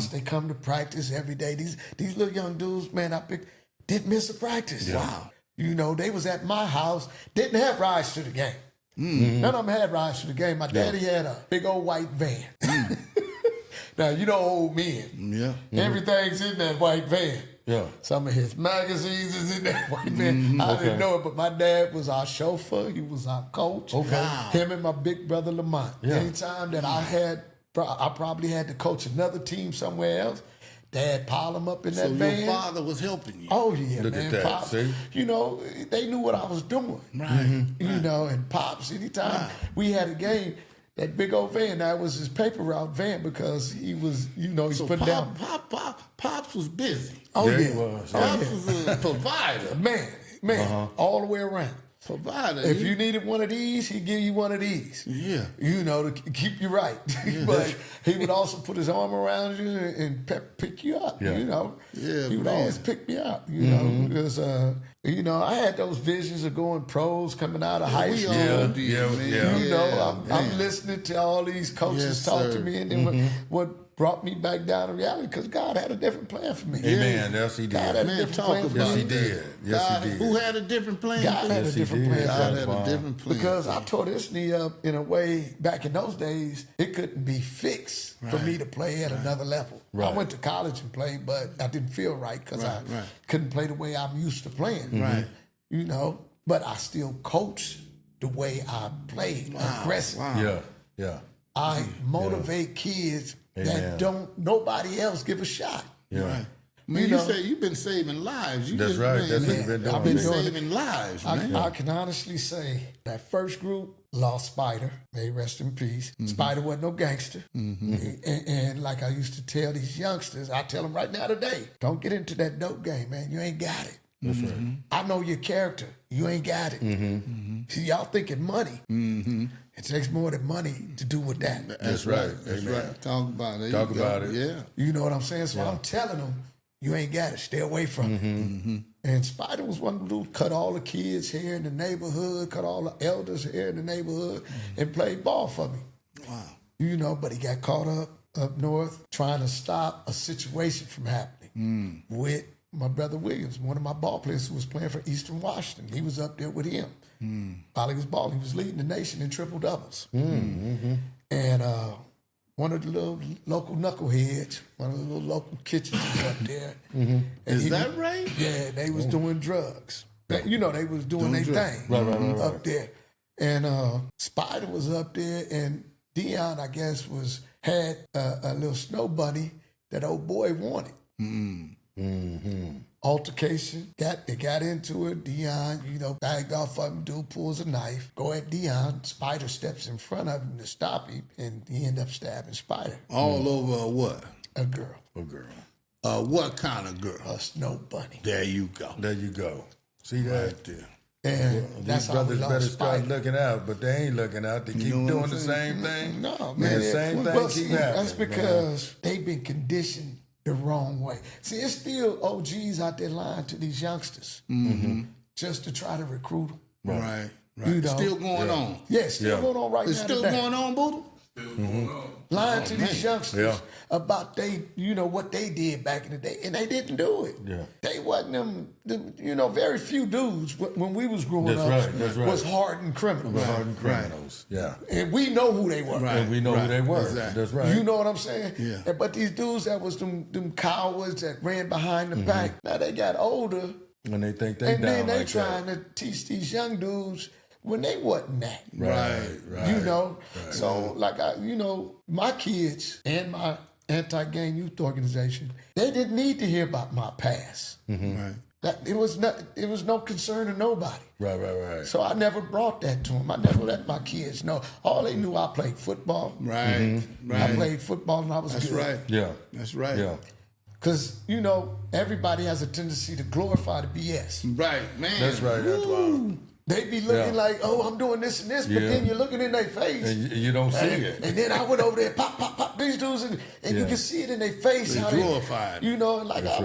once they come to practice every day, these little young dudes, man, didn't miss a practice. Yeah. Wow. You know, they was at my house, didn't have rides to the game. None of them had rides to the game. My daddy had a big old white van. Now, you know old men. Yeah. Everything's in that white van. Yeah. Some of his magazines is in that white van. I didn't know it, but my dad was our chauffeur. He was our coach. Okay. Wow. Him and my big brother Lamont. Yeah. Anytime that I probably had to coach another team somewhere else, Dad piled them up in that van. So your father was helping you. Oh, yeah, Look man. at that, Pops, see? you know, they knew what I was doing. Right. You know, and Pops, anytime we had a game, that big old van, that was his paper route van because he was, you know, he's putting down. Pops was busy. Oh, Yeah, yeah. he was. Pops was a provider. Man, all the way around. Provider. If you needed one of these, he'd give you one of these. Yeah. You know, to keep you right. But he would also put his arm around you and pick you up, Yeah. you know. Yeah, he would man. always pick me up, you know, because, you know, I had those visions of going pros coming out of high we school. all did, man. You know, I'm listening to all these coaches Yes, talk sir. to me, and then what brought me back down to reality, because God had a different plan for me. Amen. Yes, he did. God had a Man, different talk plan for about Yes, me. he did. Yes, God, he did. who had a different plan? God had Yes, a he different did. plan for God me. had a different plan. Because I tore this knee up in a way back in those days, it couldn't be fixed for me to play at another level. Right. I went to college and played, but I didn't feel right because I couldn't play the way I'm used to playing. Right. You know, but I still coach the way I played, aggressive. Yeah. I motivate kids that nobody else give a shot. Yeah. Right. I mean, you say you've been saving lives. That's right. That's what you've been doing. I've been doing saving lives, I, man. I can honestly say that first group lost Spider. May he rest in peace. Spider wasn't no gangster. And like I used to tell these youngsters, I tell them right now today, don't get into that dope game, man. You ain't got it. That's right. I know your character. You ain't got it. See, y'all thinking money. It takes more than money to do with that. That's right. That's Amen. right. Talk about it. Talk about it. Yeah. You know what I'm saying? So I'm telling them, you ain't got it. Stay away from it. And Spider was one of the dudes, cut all the kids' hair in the neighborhood, cut all the elders' hair in the neighborhood, and played ball for me. Wow. You know, but he got caught up north trying to stop a situation from happening with my brother Williams, one of my ball players who was playing for Eastern Washington. He was up there with him. While he was balling, he was leading the nation in triple doubles. And one of the little local knuckleheads, one of the little local kitchens was up there. And Is that right? Yeah, they was doing drugs. You know, they was doing their thing up there. And Spider was up there, and Dion, I guess, had a little snow bunny that old boy wanted. Altercation, they got into it. Dion, you know, bagged off of him. Dude pulls a knife, go at Dion. Spider steps in front of him to stop him, and he ended up stabbing Spider. All over what? A girl. A girl. What kind of girl? A snow bunny. There you go. There you go. See that? Right there. And that's These how we brothers better lost start Spider. looking out, but they ain't looking out. They keep know what doing I'm the saying? same thing. No, And man. the same thing Well, keep see, happening. that's because they've been conditioned the wrong way. See, it's still OGs out there lying to these youngsters just to try to recruit them. Right. You know, Still going on. Yeah, it's still going on right It's now still today. going on, Buddha? Lying to these youngsters Yeah. about what they did back in the day, and they didn't do it. Yeah. They wasn't them very few dudes when we was growing That's right. was hardened criminals. Hardened criminals. Yeah. And we know who they were. Right. And we know who they were. Exactly. That's right. You know what I'm saying? Yeah. But these dudes that was them cowards that ran behind the back, now they got older, And they think they and down then they like trying that. to teach these young dudes when they wasn't that. Right. You know? So, like, my kids and my anti-gang youth organization, they didn't need to hear about my past. Right. It was no concern to nobody. Right. So I never brought that to them. I never let my kids know. All they knew, I played football. Right. I played football and I was That's good. right. Yeah. That's right. Yeah. Because, everybody has a tendency to glorify the BS. Right, man. That's right. That's why. They be looking like, oh, I'm doing this and this, but then you're looking in their face. And you don't see it. And then I went over there, pop, these dudes, and you can see it in their face. They how glorified. and like That's I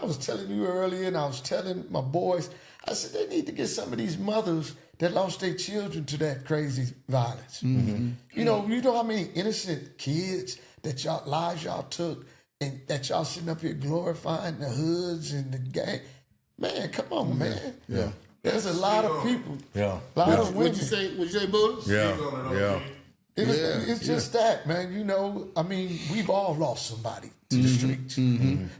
was telling you earlier, and I was telling my boys, I said, they need to get some of these mothers that lost their children to that crazy violence. You know how many innocent kids that lives y'all took and that y'all sitting up here glorifying the hoods and the gang. Man, come on, man. Yeah. There's a lot of people. Yeah. A lot of women. What'd you say, Buddha? Yeah. It's just that, man. You know, I mean, we've all lost somebody to the streets.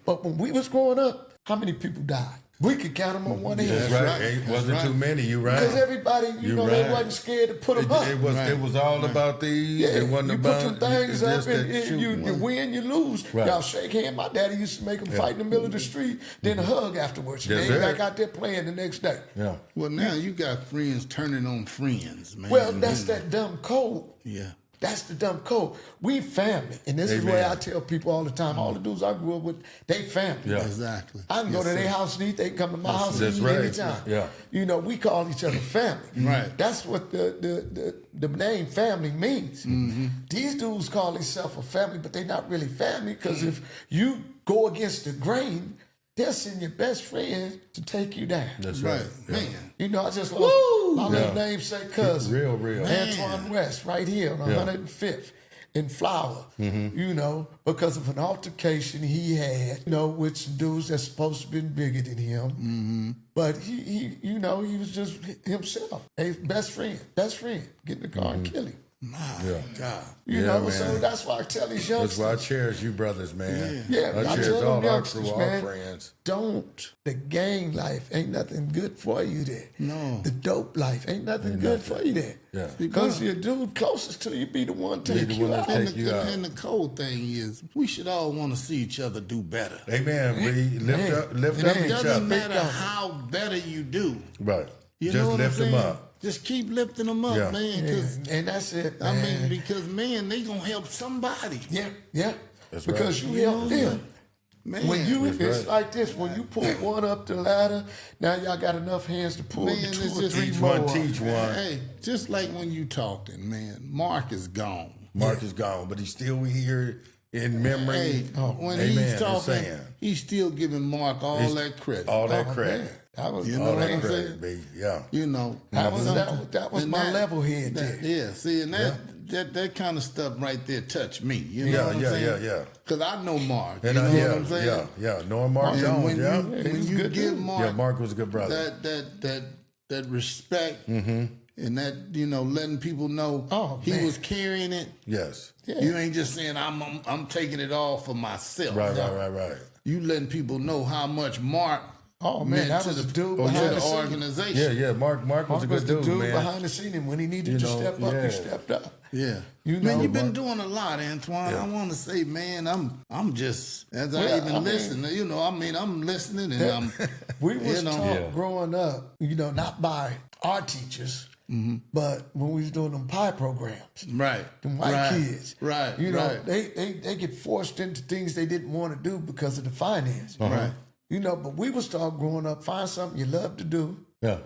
But when we was growing up, how many people died? We could count them on one hand. That's right. It wasn't too many. You right. Because everybody, you know, they wasn't scared to put them up. It was all about these. Yeah, it wasn't you about put them things up, and shoot you win, you lose. Right. Y'all shake hands. My daddy used to make them fight in the middle of the street, then a hug afterwards. Yes, They sir. back out there playing the next day. Yeah. Well, now you got friends turning on friends, man. Well, that's that dumb code. Yeah. That's the dumb code. We family. And this is Amen. what I tell people all the time. All the dudes I grew up with, they family. Yeah. Exactly. I can go to Yes, their sir. house and eat. They can come to my house and That's eat right. anytime. Yeah. You know, we call each other family. Right. That's what the name family means. These dudes call themselves a family, but they're not really family because if you go against the grain, they'll send your best friend to take you down. That's Right. right. Yeah. Man. You know, I just lost my little Yeah. namesake cousin. Real. Antoine West, right here on Yeah. 105th in Flower, you know, because of an altercation he had, you know, with some dudes that's supposed to have been bigger than him. But he, you know, he was just himself. A best friend, get in the car and kill him. My Yeah. God. You Yeah, know, man. so that's why I tell these That's youngsters. why I cherish you brothers, man. Yeah, I I cherish tell them all our youngsters, crew, man, our friends. don't. The gang life ain't nothing good for you there. No. The dope life ain't nothing good for you there. Yeah. Because your dude closest to you be the one take the you one out. that And take you out. and the cold thing is, we should all want to see each other do better. Amen. We lift Man. up Man. each It doesn't other. matter God. how better you do. Right. You Just know what lift I'm them saying? up. Just keep lifting them up, Yeah. man. Yeah, 'Cause and that's it, I man. mean, because man, they gonna help somebody. Yeah. That's Because right. you help them. Man, When you, That's it's right. like this. When you pull one up the ladder, now y'all got enough hands to pull Man, the it's two or just three Each more. one teach one. hey, just like when you talking, man, Mark is gone. Mark is gone, but he's still here in memory. Hey, when Amen. he's It's talking, saying. he's still giving Mark all He's- that credit. All that Oh, credit. man. That was, You know All what that I'm credit, saying? baby. Yeah. You know, that was and my level head there. Yeah, see, and that kind of stuff right there touched me. You know what I'm saying? Yeah. Because I know Mark. And You know yeah, what I'm saying? yeah. Knowing Mark And Jones, when yeah. you, when you give Mark, Yeah, Mark was a good brother. that respect and that, you know, letting people know he man. was carrying it. Yes. You ain't just saying I'm taking it all for myself. Right. You letting people know how much Mark Oh man, meant that to was the the dude to behind the the scene. organization. Yeah. Mark was Mark a was good the dude, dude man. behind the scene, and when he needed to know, step up, yeah. he stepped up. Yeah, You man, know, you've been Mark. doing a lot, Antoine. I want to say, man, I'm just as Well, I even I mean- listen. You know, I mean, I'm listening and I'm. We was you know, taught growing up, you know, not by our teachers, but when we was doing them pie programs. right, Them white kids. right, You know, right. they get forced into things they didn't want to do because of the finance. Right. You know, but we was taught growing up, find something you love to do, Yeah.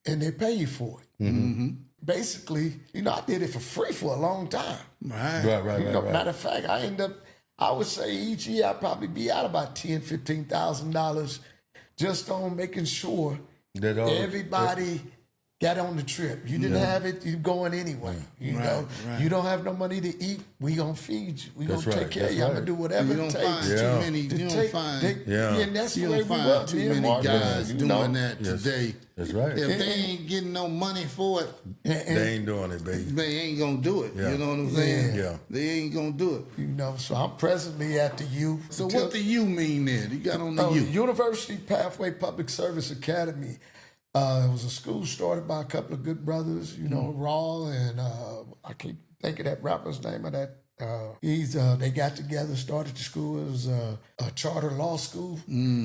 and they pay you for it. Basically, you know, I did it for free for a long time. Right. Right. You know, matter of fact, I would say each year I'd probably be out about $10,000, $15,000 just on making sure That all- everybody got on the trip. You didn't have it, you going anyway. You know, right. you don't have no money to eat, we gonna feed you. We That's gonna right, take care of that's you. I'm right. gonna do whatever You it don't takes. find Yeah. too many. to You don't take- find. Yeah. and that's the You way don't we find were. too Me and many Mark, guys you doing know. that Yes. today. That's right. If they ain't getting no money for it, And, They ain't doing it, baby. they ain't gonna do it. Yeah. You know what I'm saying? Yeah. They ain't gonna do it. you know, so I'm presently at the U. So what the U mean then? You got on the U. University Pathway Public Service Academy. It was a school started by a couple of good brothers, you know, Raw and I can't think of that rapper's name of that. They got together, started the school. It was a charter law school,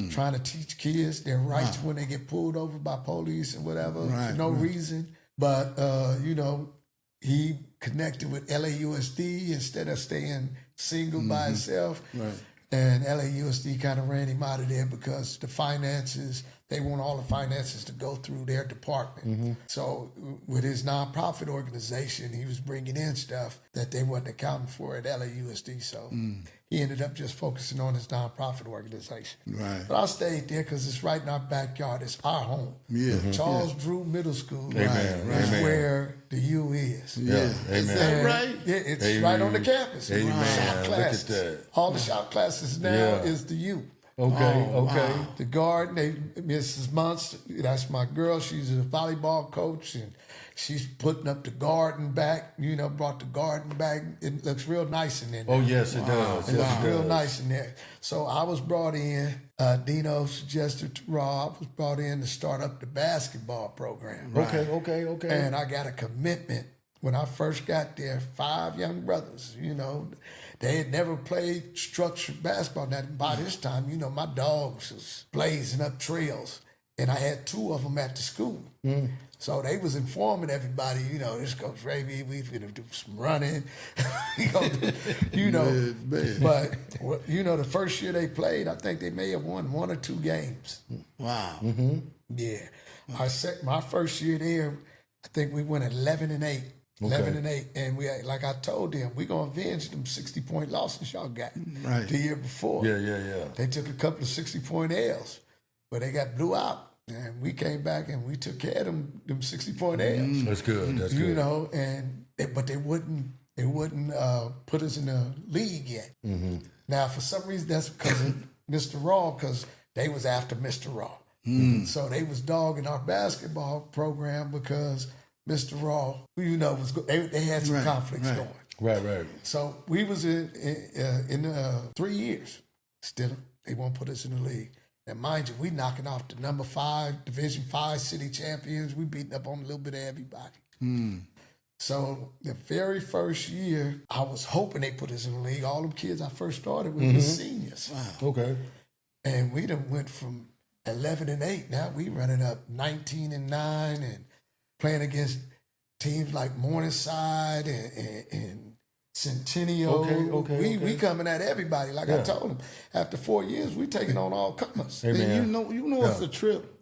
trying to teach kids their rights when they get pulled over by police and whatever for no reason. But you know, he connected with LAUSD instead of staying single by himself. Right. And LAUSD kind of ran him out of there because the finances, they want all the finances to go through their department. So with his nonprofit organization, he was bringing in stuff that they wasn't accounting for at LAUSD. So he ended up just focusing on his nonprofit organization. Right. But I stayed there because it's right in our backyard. It's our home. Yeah. Charles Drew Middle School Amen. is Amen. where the U is. Yeah. Is that And right? Yeah, it's right on the campus. Amen. Shop Look at classes. that. All the shop classes now Yeah. is the U. Okay, Oh, okay. wow. The garden, Mrs. Munster, that's my girl. She's a volleyball coach, and she's putting up the garden back. Brought the garden back. It looks real nice in there. Oh, yes, it does. It looks Yes, it real does. nice in there. So I was brought in. Dino suggested to Rob, was brought in to start up the basketball program. Okay. And I got a commitment when I first got there. 5 young brothers, they had never played structured basketball. Now, by this time, my dogs was blazing up trails, and I had 2 of them at the school. So they was informing everybody, this Coach Raby, we finna do some running, Man. But the first year they played, I think they may have won 1 or 2 games. Wow. Yeah, my first year there, I think we went 11-8. 11-8, and we, like I told them, we gonna avenge them 60-point losses y'all got the year before. Yeah. They took a couple of 60-point L's, but they got blew out, and we came back and we took care of them 60-point L's. That's good. That's good. But they wouldn't put us in the league yet. Now, for some reason, that's because of Mr. Raw, because they was after Mr. Raw. So they was dogging our basketball program because Mr. Raw, they had some conflicts going. Right. So we was in 3 years. Still, they won't put us in the league. And mind you, we knocking off the number 5, Division 5 city champions. We beating up on a little bit of everybody. So the very first year, I was hoping they put us in the league. All them kids I first started with was seniors. Okay. And we done went from 11-8. Now we running up 19-9 and playing against teams like Morningside and Centennial. Okay. We coming at everybody. Like I told them, after 4 years, we taking on all comers. Hey, man. And you know it's a trip.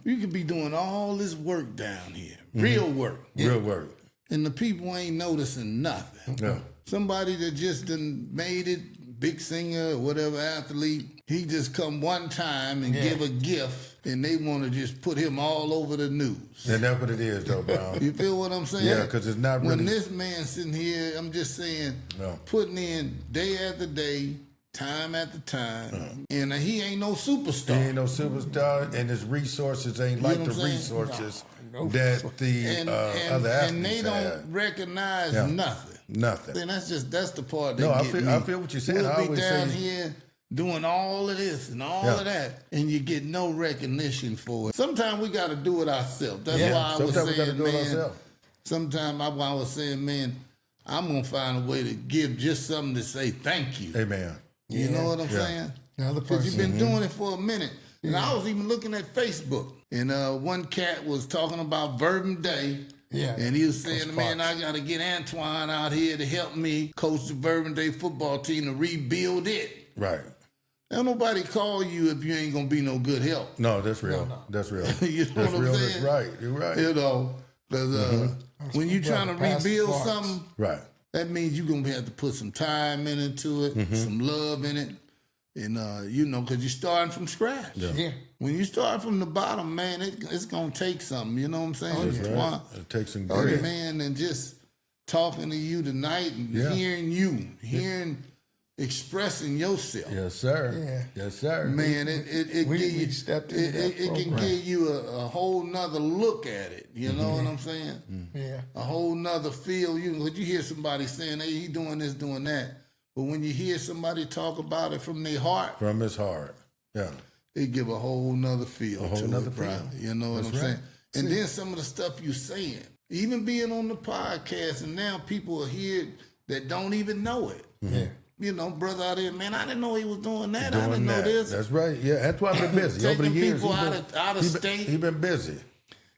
You could be doing all this work down here, real work. Real work. And the people ain't noticing nothing. Yeah. Somebody that just done made it, big singer or whatever athlete, he just come one time and give a gift, and they want to just put him all over the news. And that's what it is, though, Brown. You feel what I'm saying? Yeah, because it's not really. When this man sitting here, I'm just saying, putting in day after day, time after time, and he ain't no superstar. He ain't no superstar, and his resources ain't You like know the what I'm saying? resources No. that the other athletes and they don't have. recognize nothing. Nothing. Then that's the part that No, I get feel- me. I feel what you're saying. We'll I be always down say- here doing all of this and all of that, and you get no recognition for it. Sometimes we got to do it ourselves. That's why I was Sometimes we got to saying, do it man. ourselves. Sometimes I was saying, man, I'm gonna find a way to give just something to say thank you. Amen. You know what I'm saying? The other Because you've person. been doing it for a minute. And I was even looking at Facebook, and one cat was talking about Bourbon Day. Yeah. And he was saying, Coach man, Parks. I got to get Antoine out here to help me coach the Bourbon Day football team to rebuild it. Right. Ain't nobody call you if you ain't going to be no good help. No, that's real. No. That's real. You know That's what I'm real. saying? That's right. You're right. You know, because when you're trying to Pastor rebuild Parks. something, Right. that means you're going to have to put some time into it, some love in it. And, because you're starting from scratch. Yeah. When you start from the bottom, man, it's going to take something. You know what I'm saying? That's Antoine? right. It takes some Oh, grit. man, and just talking to you tonight and hearing expressing yourself. Yes, sir. Yeah. Yes, sir. Man, it We give you, stepped into that it can program. give you a whole nother look at it. You know what I'm saying? Yeah. A whole nother feel. You hear somebody saying, hey, he doing this, doing that. But when you hear somebody talk about it from their heart, From his heart. Yeah. it give a whole nother feel whole to nother it, bro. feel. You know what That's I'm saying? right. And then some of the stuff you saying, even being on the podcast, and now people are here that don't even know it. Yeah. You know, brother out there, man, I didn't know he was doing that. I Doing didn't know that. this. That's right. Yeah, Antoine been busy. Over the Taking years, people he been, out of state. He been busy.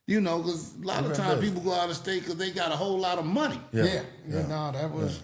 You know, because a lot of been times busy. people go out of state because they got a whole lot of money. Yeah. No, that was